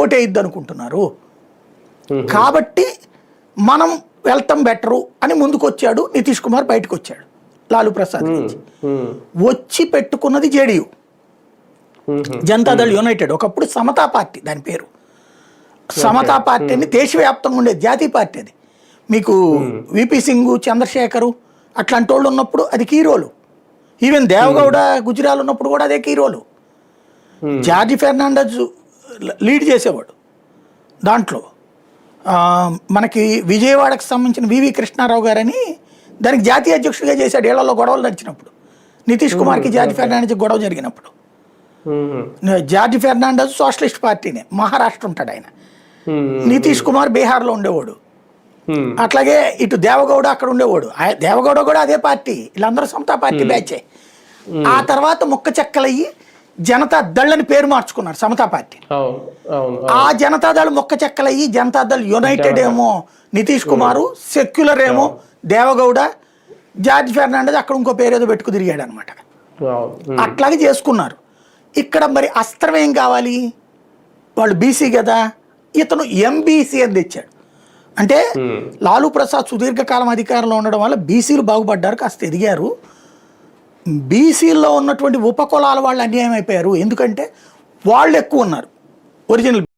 ఓటేయద్దు అనుకుంటున్నారు. కాబట్టి మనం వెళ్తాం బెటరు అని ముందుకు వచ్చాడు నితీష్ కుమార్. బయటకు వచ్చాడు లాలూ ప్రసాద్ నుంచి. వచ్చి పెట్టుకున్నది జేడీయూ, జనతాదళ్ యునైటెడ్. ఒకప్పుడు సమతా పార్టీ దాని పేరు. సమతా పార్టీని దేశవ్యాప్తంగా ఉండేది, జాతీయ పార్టీ అది. మీకు విపి సింగ్, చంద్రశేఖరు అట్లాంటి వాళ్ళు ఉన్నప్పుడు అది కీ రోలు. ఈవెన్ దేవగౌడ గుజరాల్ ఉన్నప్పుడు కూడా అదే కీ రోలు. జార్జి ఫెర్నాండెజ్ లీడ్ చేసేవాడు దాంట్లో. మనకి విజయవాడకు సంబంధించిన వివి కృష్ణారావు గారని దానికి జాతీయ అధ్యక్షుడిగా చేశాడు. ఏళ్లలో గొడవలు నడిచినప్పుడు, నితీష్ కుమార్కి జార్జి ఫెర్నాండెజ్ గొడవ జరిగినప్పుడు. జార్జి ఫెర్నాండెజ్ సోషలిస్ట్ పార్టీనే, మహారాష్ట్ర ఉంటాడు ఆయన. నితీష్ కుమార్ బీహార్లో ఉండేవాడు. అట్లాగే ఇటు దేవగౌడ అక్కడ ఉండేవాడు. దేవగౌడ కూడా అదే పార్టీ, వీళ్ళందరూ సమతా పార్టీ బ్యాచే. ఆ తర్వాత ముక్క చెక్కలయ్యి జనతా దళ్ అని పేరు మార్చుకున్నారు సమతా పార్టీ. ఆ జనతాదళ్ మొక్క చెక్కలయ్యి జనతాదళ్ యునైటెడ్ ఏమో నితీష్ కుమారు, సెక్యులర్ ఏమో దేవగౌడ, జార్జ్ ఫెర్నాండెజ్ అక్కడ ఇంకో పేరు ఏదో పెట్టుకు తిరిగాడు అనమాట. అట్లాగే చేసుకున్నారు. ఇక్కడ మరి అస్త్రం ఏం కావాలి? వాళ్ళు బీసీ కదా, ఇతను ఎంబీసీ అని తెచ్చాడు. అంటే లాలూ ప్రసాద్ సుదీర్ఘకాలం అధికారంలో ఉండడం వల్ల బీసీలు బాగుపడ్డారు, కాస్త ఎదిగారు. బీసీల్లో ఉన్నటువంటి ఉపకులాల వాళ్ళు అన్యాయం అయిపోయారు. ఎందుకంటే వాళ్ళు ఎక్కువ ఉన్నారు ఒరిజినల్